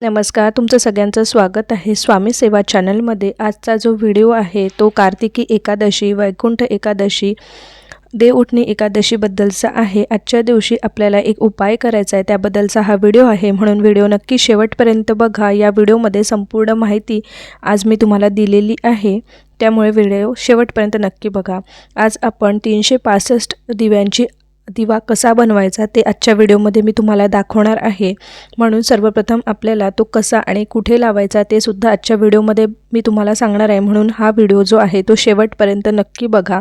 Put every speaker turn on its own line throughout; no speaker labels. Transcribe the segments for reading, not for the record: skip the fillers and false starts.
नमस्कार, तुमचं सगळ्यांचं स्वागत आहे स्वामी सेवा चॅनलमध्ये। आजचा जो व्हिडिओ आहे तो कार्तिकी एकादशी, वैकुंठ एकादशी, देव उठणी एकादशीबद्दलचा आहे। आजच्या दिवशी आपल्याला एक उपाय करायचा आहे, त्याबद्दलचा हा व्हिडिओ आहे, म्हणून व्हिडिओ नक्की शेवटपर्यंत बघा। या व्हिडिओमध्ये संपूर्ण माहिती आज मी तुम्हाला दिलेली आहे, त्यामुळे व्हिडिओ शेवटपर्यंत नक्की बघा। आज आपण 365 दिव्यांची दिवा कसा बनवायचा ते आजच्या व्हिडिओमध्ये मी तुम्हाला दाखवणार आहे। म्हणून सर्वप्रथम आपल्याला तो कसा आणि कुठे लावायचा ते सुद्धा आजच्या व्हिडिओमध्ये मी तुम्हाला सांगणार आहे, म्हणून हा व्हिडिओ जो आहे तो शेवटपर्यंत नक्की बघा।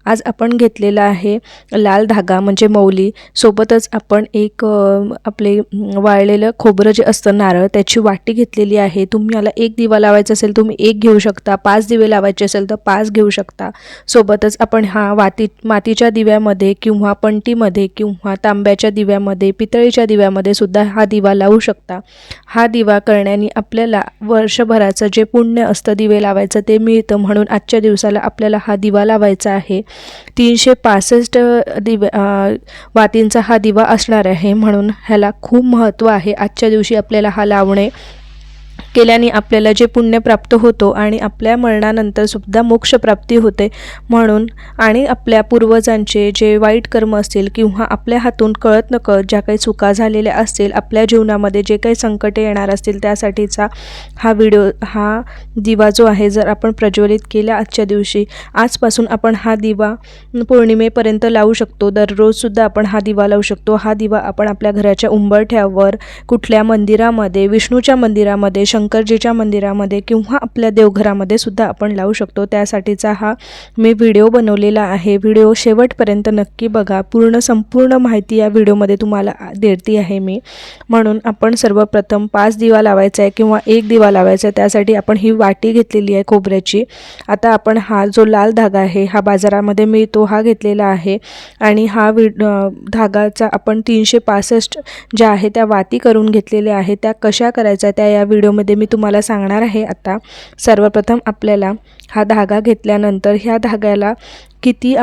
आज आपण घेतलेला आहे लाल धागा म्हणजे मौली, सोबतच आपण एक आपले वाळलेलं खोबरं जे असतं नारळ त्याची वाटी घेतलेली आहे। तुम्ही याला एक दिवा लावायचा असेल तुम्ही एक घेऊ शकता, 5 दिवे लावायचे असेल तर 5 घेऊ शकता। सोबतच आपण हा मातीच्या दिव्यामध्ये किंवा मध्ये किंवा तांब्याच्या दिव्यामध्ये, पितळीच्या दिव्यामध्ये सुद्धा हा दिवा लावू शकता। हा दिवा करण्याने आपल्याला वर्षभराचं जे पुण्य असतं दिवे लावायचं ते मिळतं, म्हणून आजच्या दिवसाला आपल्याला हा दिवा लावायचा आहे। 365 वातींचा हा दिवा असणार आहे, म्हणून ह्याला खूप महत्त्व आहे। आजच्या दिवशी आपल्याला हा लावणे केल्याने आपल्याला जे पुण्य प्राप्त होतो आणि आपल्या मरणानंतर सुद्धा मोक्ष प्राप्ती होते। म्हणून आणि आपल्या पूर्वजांचे जे वाईट कर्म असतील किंवा आपल्या हातून कळत नकळत ज्या काही चुका झालेल्या असतील, आपल्या जीवनामध्ये जे काही संकटे येणार असतील त्यासाठीचा हा दिवा जो आहे जर आपण प्रज्वलित केला आजच्या दिवशी, आजपासून आपण हा दिवा पौर्णिमेपर्यंत लावू शकतो। दररोजसुद्धा आपण हा दिवा लावू शकतो। हा दिवा आपण आपल्या घराच्या उंबरठ्यावर, कुठल्या मंदिरामध्ये, विष्णूच्या मंदिरामध्ये, शंकरजीच्या मंदिरामध्ये किंवा आपल्या देवघरामध्ये सुद्धा आपण लावू शकतो। त्यासाठीचा हा मी व्हिडिओ बनवलेला आहे। व्हिडिओ शेवटपर्यंत नक्की बघा, संपूर्ण माहिती या व्हिडिओमध्ये तुम्हाला देते आहे मी। म्हणून आपण सर्वप्रथम 5 दिवा लावायचा आहे किंवा एक दिवा लावायचा आहे, त्यासाठी आपण ही वाटी घेतलेली आहे खोबऱ्याची। आता आपण हा जो लाल धागा आहे हा बाजारामध्ये मिळतो, हा घेतलेला आहे आणि हा धागाचा आपण 365 ज्या आहे त्या वाती करून घेतलेल्या आहे। त्या कशा करायच्या त्या या व्हिडिओमध्ये मी तुम्हाला सांगणार आहे। आता सर्वप्रथम आपल्याला हा धागा घेतल्यानंतर ह्या धाग्याला किती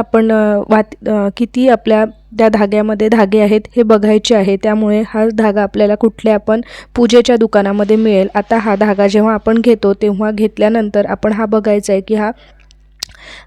आपल्या त्या धाग्यामध्ये धागे आहेत हे बघायचे आहे, त्यामुळे हा धागा आपल्याला कुठल्या पण पूजेच्या दुकानामध्ये मिळेल। आता हा धागा जेव्हा आपण घेतो तेव्हा घेतल्यानंतर आपण हा बघायचा आहे की हा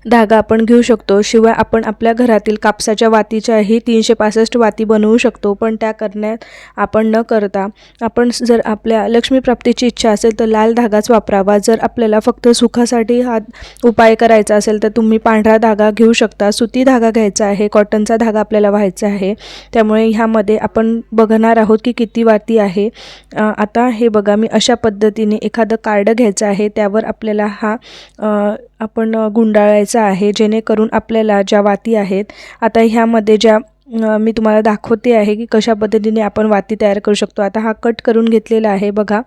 धागा आपण घेऊ शकतो। शिवाय आपण आपल्या घरातील कापसाच्या वातीच्याही 365 वाती बनवू शकतो, पण त्या करण्यात आपण न करता आपण जर आपल्या लक्ष्मीप्राप्तीची इच्छा असेल तर लाल धागाच वापरावा। जर आपल्याला फक्त सुखासाठी हा उपाय करायचा असेल तर तुम्ही पांढरा धागा घेऊ शकता, सुती धागा घ्यायचा आहे, कॉटनचा धागा आपल्याला व्हायचा आहे। त्यामुळे ह्यामध्ये आपण बघणार आहोत की किती वाती आहे। आता हे बघा, मी अशा पद्धतीने एखादं कार्ड घ्यायचं आहे, त्यावर आपल्याला हा आपण गुंडाळायचा आहे, जेणेकरून आपल्याला ज्या वाती आहेत, आता ह्यामध्ये ज्या मी तुम्हाला दाखवते आहे की कशा पद्धतीने आपण वाती तयार करू शकतो। आता हा कट करून घेतलेला आहे बघा,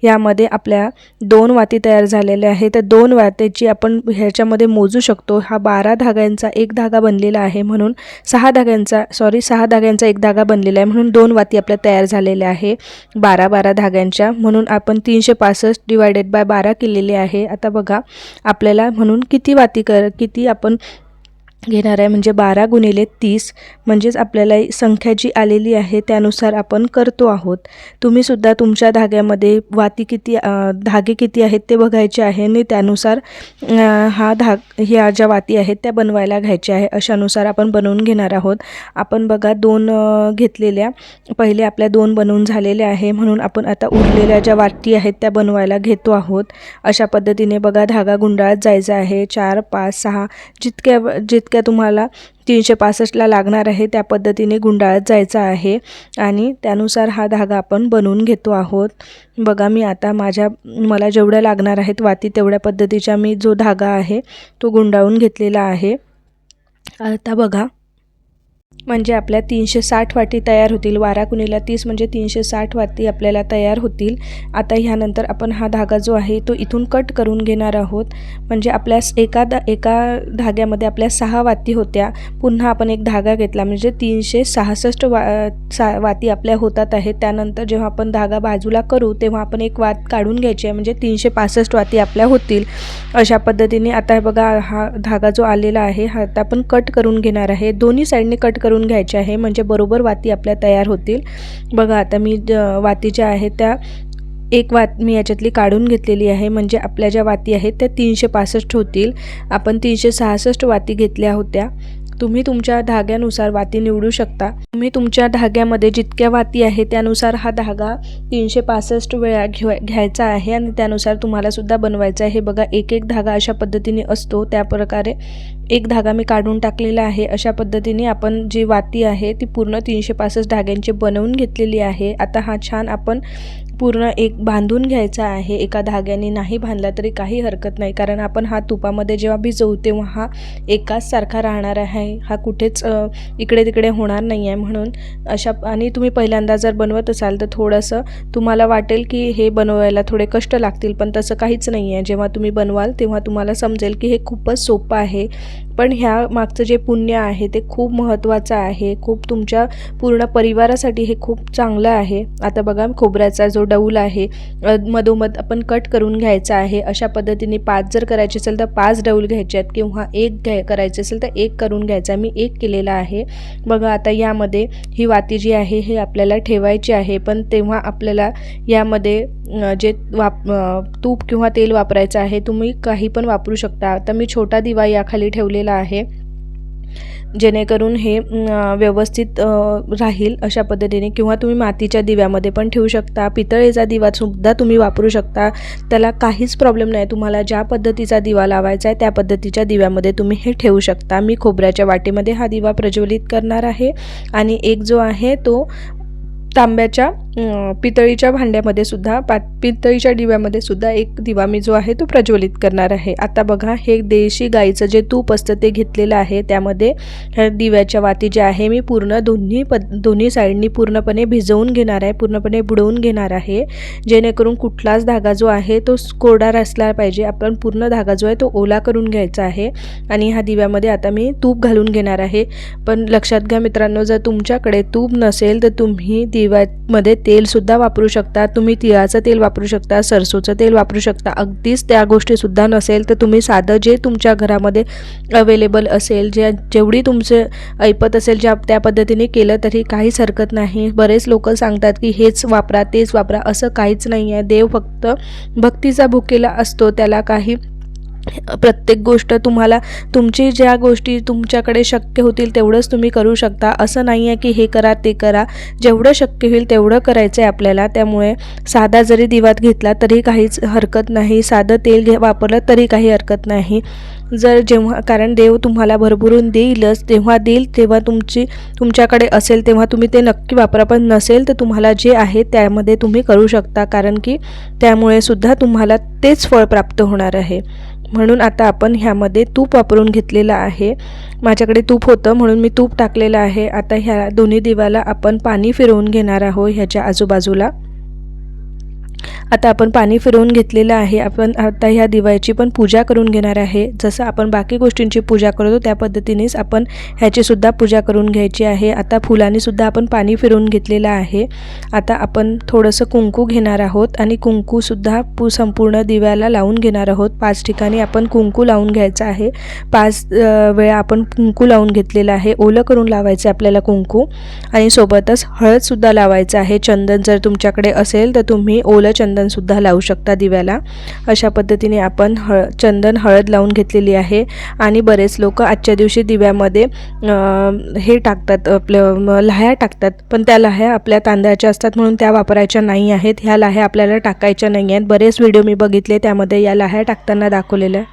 यामध्ये आपल्या 2 वाती तयार झालेल्या आहेत। तर 2 वातीची आपण ह्याच्यामध्ये मोजू शकतो। हा 12 धाग्यांचा एक धागा बनलेला आहे, म्हणून 6 धाग्यांचा एक धागा बनलेला आहे, म्हणून 2 वाती आपल्या तयार झालेल्या आहे 12 धाग्यांच्या, म्हणून आपण 365 डिवायडेड बाय 12 केलेले आहे। आता बघा आपल्याला म्हणून किती आपण घेणार आहे, म्हणजे 12 गुणिले 30 म्हणजेच आपल्याला संख्या जी आलेली आहे त्यानुसार आपण करतो आहोत। तुम्ही सुद्धा तुमच्या धाग्यामध्ये धागे किती आहेत ते बघायचे आहे आणि त्यानुसार ह्या ज्या वाती आहेत त्या बनवायला घ्यायच्या आहे, अशानुसार आपण बनवून घेणार आहोत। आपण बघा 2 घेतलेल्या, पहिले आपल्या 2 बनवून झालेल्या आहे, म्हणून आपण आता उरलेल्या ज्या वाती आहेत त्या बनवायला घेतो आहोत। अशा पद्धतीने बघा धागा गुंडाळत जायचा आहे, 4 5 6 जितक्या तुम्हाला 365 ला लागणार आहे त्या पद्धतीने गुंडाळत जायचा आहे आणि त्यानुसार हा धागा आपण बनवून घेतो आहोत। बघा मी आता मला जेवढ्या लागणार आहेत वाती तेवढ्या पद्धतीचा मी जो धागा आहे तो गुंडाळून घेतलेला आहे। आता बघा म्हणजे आपल्या 360 वाती तयार होतील, 12 गुणिले 30 म्हणजे 360 वाती आपल्याला तयार होतील। आता ह्यानंतर आपण हा धागा जो आहे तो इथून कट करून घेणार आहोत, म्हणजे आपल्या एका धाग्यामध्ये आपल्या 6 वाती होत्या, पुन्हा आपण एक धागा घेतला म्हणजे 366 वाती आपल्या होतात आहेत। त्यानंतर जेव्हा आपण धागा बाजूला करू तेव्हा आपण एक वात काढून घ्यायची आहे, म्हणजे 365 वाती आपल्या होतील। अशा पद्धतीने आता बघा हा धागा जो आलेला आहे हा आता आपण कट करून घेणार आहे, दोन्ही साईडने कट करून घ्यायचे आहे, म्हणजे बरोबर वाती आपल्या तयार होतील। बघा आता मी वाती ज्या आहेत त्या एक वात मी याच्यातली काढून घेतलेली आहे, म्हणजे आपल्या ज्या वाती आहेत त्या 365 होतील. आपण 366 वाती घेतल्या होत्या. तुम्ही तुमच्या धाग्यानुसार वाती निवडू शकता. तुम्ही तुमच्या धाग्यामध्ये जितक्या वाती आहे त्यानुसार हा धागा 365 वेळा घ्यायचा आहे आणि त्यानुसार तुम्हाला सुद्धा बनवायचा आहे. हे बघा, एक एक धागा अशा पद्धतीने असतो, त्या प्रकारे एक धागा मी काढून टाकलेला आहे. अशा पद्धतीने आपण जी वाती आहे ती पूर्ण 365 धाग्यांची बनवून घेतलेली आहे. आता हा छान आपण पूर्ण एक बांधून घ्यायचा आहे. एका धाग्याने नाही बांधला तरी काही हरकत नाही, कारण आपण हा तुपामध्ये जेव्हा भिजवू तेव्हा हा एकाच सारखा राहणार आहे, हा कुठेच इकडे तिकडे होणार नाही आहे. म्हणून आणि तुम्ही पहिल्यांदा जर बनवत असाल तर थोडंसं तुम्हाला वाटेल की हे बनवायला थोडे कष्ट लागतील, पण तसं काहीच नाही आहे. जेव्हा तुम्ही बनवाल तेव्हा तुम्हाला समजेल की हे खूपच सोपं आहे. पण ह्या मागचं जे पुण्य आहे ते खूप महत्त्वाचं आहे, खूप तुमच्या पूर्ण परिवारासाठी हे खूप चांगलं आहे. आता बघा, खोबऱ्याचा जो डौल आहे मधोमध आपण कट करून घ्यायचा आहे. अशा पद्धतीने 5 जर करायचे असेल तर 5 डौल घ्यायचे आहेत, किंवा एक करायचे असेल तर एक करून घ्यायचा. मी एक केलेला आहे. बघा, आता यामध्ये ही वाती जी आहे हे आपल्याला ठेवायची आहे, पण तेव्हा आपल्याला यामध्ये जे तूप किंवा तेल वापरायचं आहे. तुम्ही काही पण वापरू शकता. आता मी छोटा दिवा याखाली ठेवलेला आहे, जेणेकरून हे व्यवस्थित राहील अशा पद्धतीने. किंवा तुम्ही मातीच्या दिव्यामध्ये पण ठेवू शकता, पितळेचा दिवासुद्धा तुम्ही वापरू शकता, त्याला काहीच प्रॉब्लेम नाही. तुम्हाला ज्या पद्धतीचा दिवा लावायचा आहे त्या पद्धतीच्या दिव्यामध्ये तुम्ही हे ठेवू शकता. मी खोबऱ्याच्या वाटीमध्ये हा दिवा प्रज्वलित करणार आहे आणि एक जो आहे तो तांब्याच्या पितळीच्या भांड्यामध्ये सुद्धा पितळीच्या दिव्यामध्ये सुद्धा एक दिवा मी जो आहे तो प्रज्वलित करणार आहे. आता बघा, हे देशी गाईचं जे तूप असतं ते घेतलेलं आहे. त्यामध्ये दिव्याच्या वाती जे आहे मी पूर्ण दोन्ही साईडनी पूर्णपणे भिजवून घेणार आहे, पूर्णपणे बुडवून घेणार आहे, जेणेकरून कुठलाच धागा जो आहे तो कोरडा असला पाहिजे. आपण पूर्ण धागा जो आहे तो ओला करून घ्यायचा आहे. आणि ह्या दिव्यामध्ये आता मी तूप घालून घेणार आहे. पण लक्षात घ्या मित्रांनो, जर तुमच्याकडे तूप नसेल तर तुम्ही दिव्यामध्ये तेलसुद्धा वापरू शकता. तुम्ही तिळाचं तेल वापरू शकता, सरसोचं तेल वापरू शकता. अगदीच त्या गोष्टीसुद्धा नसेल तर तुम्ही साधं जे तुमच्या घरामध्ये अवेलेबल असेल, जेवढी तुमचे ऐपत असेल त्या पद्धतीने केलं तरी काहीच हरकत नाही. बरेच लोक सांगतात की हेच वापरा तेच वापरा, असं काहीच नाही आहे. देव फक्त भक्तीचा भुकेला असतो, त्याला काही प्रत्येक गोष्ट तुम्हाला तुमची ज्या गोष्टी तुमच्याकडे शक्य होतील तेवढंच तुम्ही करू शकता. असं नाही आहे की हे करा ते करा, जेवढं शक्य होईल तेवढं करायचं आहे आपल्याला. त्यामुळे साधा जरी दिवात घेतला तरी काहीच हरकत नाही, साधं तेल वापरलं तरी काही हरकत नाही. कारण देव तुम्हाला भरभरून देईलच, तेव्हा देईल तेव्हा तुमच्याकडे असेल तेव्हा तुम्ही ते नक्की वापरा. पण नसेल तर तुम्हाला जे आहे त्यामध्ये तुम्ही करू शकता, कारण की त्यामुळे सुद्धा तुम्हाला तेच फळ प्राप्त होणार आहे. म्हणून आता आपण ह्यामध्ये तूप वापरून घेतलेलं आहे. माझ्याकडे तूप होतं म्हणून मी तूप टाकलेलं आहे. आता ह्या दोन्ही दिव्याला आपण पाणी फिरवून घेणार आहोत ह्याच्या आजूबाजूला. आता आपण पाणी फिरवून घेतलेलं आहे. आपण आता ह्या दिव्याची पण पूजा करून घेणार आहे. जसं आपण बाकी गोष्टींची पूजा करतो त्या पद्धतीनेच आपण ह्याची सुद्धा पूजा करून घ्यायची आहे. आता फुलांनी सुद्धा आपण पाणी फिरवून घेतलेलं आहे. आता आपण थोडंसं कुंकू घेणार आहोत आणि कुंकूसुद्धा संपूर्ण दिव्याला लावून घेणार आहोत. 5 ठिकाणी आपण कुंकू लावून घ्यायचं आहे. 5 वेळा आपण कुंकू लावून घेतलेलं आहे. ओलं करून लावायचं आपल्याला कुंकू, आणि सोबतच हळदसुद्धा लावायचं आहे. चंदन जर तुमच्याकडे असेल तर तुम्ही ओलं चंदनसुद्धा लावू शकता दिव्याला. अशा पद्धतीने आपण चंदन हळद लावून घेतलेली आहे. आणि बरेच लोक आजच्या दिवशी दिव्यामध्ये हे टाकतात, आपलं लाह्या टाकतात, पण त्या लाह्या आपल्या तांदळाच्या असतात म्हणून त्या वापरायच्या नाही आहेत. ह्या लाह्या आपल्याला टाकायच्या नाही आहेत. बरेच व्हिडिओ मी बघितले त्यामध्ये या लाह्या टाकताना दाखवलेल्या.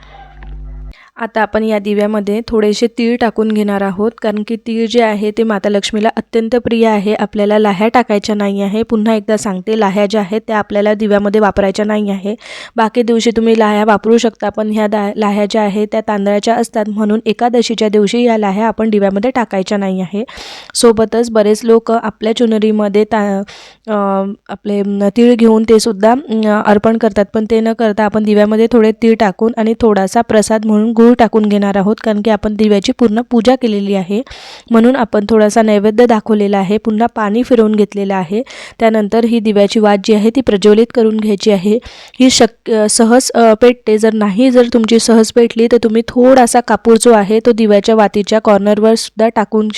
आता आपण या दिव्यामध्ये थोडेसे तीळ टाकून घेणार आहोत, कारण की तीळ जे आहे ते माता लक्ष्मीला अत्यंत प्रिय आहे. आपल्याला लाह्या टाकायच्या नाही आहे. पुन्हा एकदा सांगते, लाह्या ज्या आहेत त्या आपल्याला दिव्यामध्ये वापरायच्या नाही आहे. बाकी दिवशी तुम्ही लाह्या वापरू शकता, पण ह्या लाह्या ज्या आहेत त्या तांदळाच्या असतात म्हणून एकादशीच्या दिवशी या लाह्या आपण दिव्यामध्ये टाकायच्या नाही आहे. सोबतच बरेच लोक आपल्या चुनरीमध्ये आपले तीळ घेऊन ते सुद्धा अर्पण करतात, पण ते न करता आपण दिव्यामध्ये थोडे तीळ टाकून आणि थोडासा प्रसाद म्हणून गूळ टाकून घेणार आहोत, कारण की आपण दिव्याची पूर्ण पूजा केलेली आहे म्हणून आपण थोडासा नैवेद्य दाखवलेला आहे. पुन्हा पाणी फिरवून घेतलेलं आहे. त्यानंतर ही दिव्याची वात जी आहे ती प्रज्वलित करून घ्यायची आहे. ही सहज पेटते. जर तुमची सहज पेटली तर तुम्ही थोडासा कापूर जो आहे तो दिव्याच्या वातीच्या कॉर्नरवर सुद्धा टाकून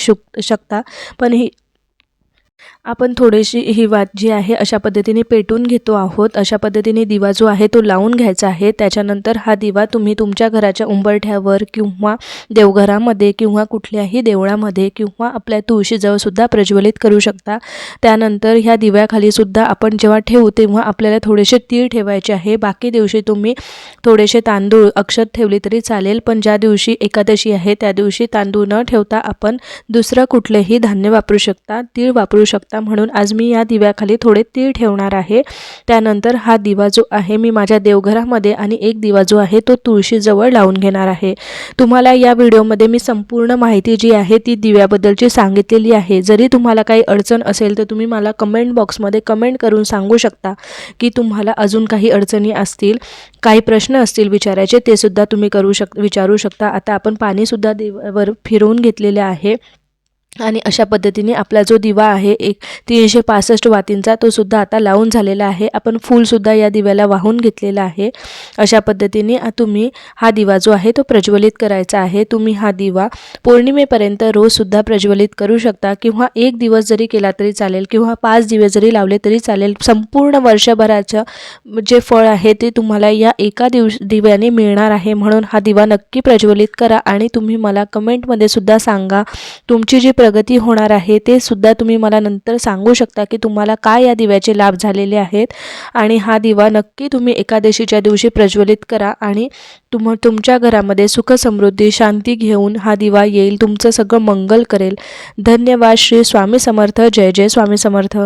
शकता. पण ही आपण थोडीशी ही वात जी आहे अशा पद्धतीने पेटून घेतो आहोत। अशा पद्धतीने दिवा जो आहे तो लावून घ्यायचा आहे। त्याच्यानंतर हा दिवा तुम्ही तुमच्या घराच्या उंबरठ्यावर किंवा देवघरामध्ये किंवा कुठल्याही देवळामध्ये किंवा आपल्या तुळशीजवळ सुद्धा प्रज्वलित करू शकता। त्यानंतर ह्या दिव्याखाली सुद्धा आपण जेव्हा ठेवू तेव्हा आपल्याला थोडेसे तीळ ठेवायचे आहे। बाकी दिवशी तुम्ही थोडेसे तांदूळ अक्षत ठेवले तरी चालेल, पण ज्या दिवशी एकादशी आहे त्या दिवशी तांदूळ न ठेवता आपण दुसरं कुठलेही धान्य वापरू शकता, तीळ वापरू शकता। म्हणून आज मी या दिव्याखाली थोडे तीळ ठेवणार आहे। त्यानंतर हा दिवा जो आहे मी माझ्या देवघरामध्ये आणि एक दिवा जो आहे तो तुळशीजवळ लावून घेणार आहे। तुम्हाला या व्हिडिओमध्ये मी संपूर्ण माहिती जी आहे ती दिव्याबद्दलची सांगितलेली आहे। जरी तुम्हाला काही अडचण असेल तर तुम्ही मला कमेंट बॉक्समध्ये कमेंट करून सांगू शकता की तुम्हाला अजून काही अडचणी असतील, काही प्रश्न असतील विचारायचे, ते सुद्धा तुम्ही विचारू शकता। आता आपण पाणी सुद्धा दिव्यावर फिरवून घेतलेले आहे आणि अशा पद्धतीने आपला जो दिवा आहे एक 365 वातींचा तो सुद्धा आता लावून झालेला आहे। आपण फूलसुद्धा या दिव्याला वाहून घेतलेला आहे। अशा पद्धतीने तुम्ही हा दिवा जो आहे तो प्रज्वलित करायचा आहे। तुम्ही हा दिवा पौर्णिमेपर्यंत रोजसुद्धा प्रज्वलित करू शकता किंवा एक दिवस जरी केला तरी चालेल किंवा 5 दिवे जरी लावले तरी चालेल। संपूर्ण वर्षभराचं जे फळ आहे ते तुम्हाला या एका दिव्याने मिळणार आहे। म्हणून हा दिवा नक्की प्रज्वलित करा आणि तुम्ही मला कमेंटमध्ये सुद्धा सांगा तुमची जी प्रगती होणार आहे ते सुद्धा तुम्ही मला नंतर सांगू शकता की तुम्हाला काय या दिव्याचे लाभ झालेले आहेत। आणि हा दिवा नक्की तुम्ही एकादशीच्या दिवशी प्रज्वलित करा आणि तुमच्या घरामध्ये सुख समृद्धी शांती घेऊन हा दिवा येईल, तुमचं सगळं मंगल करेल। धन्यवाद। श्री स्वामी समर्थ। जय जय स्वामी समर्थ।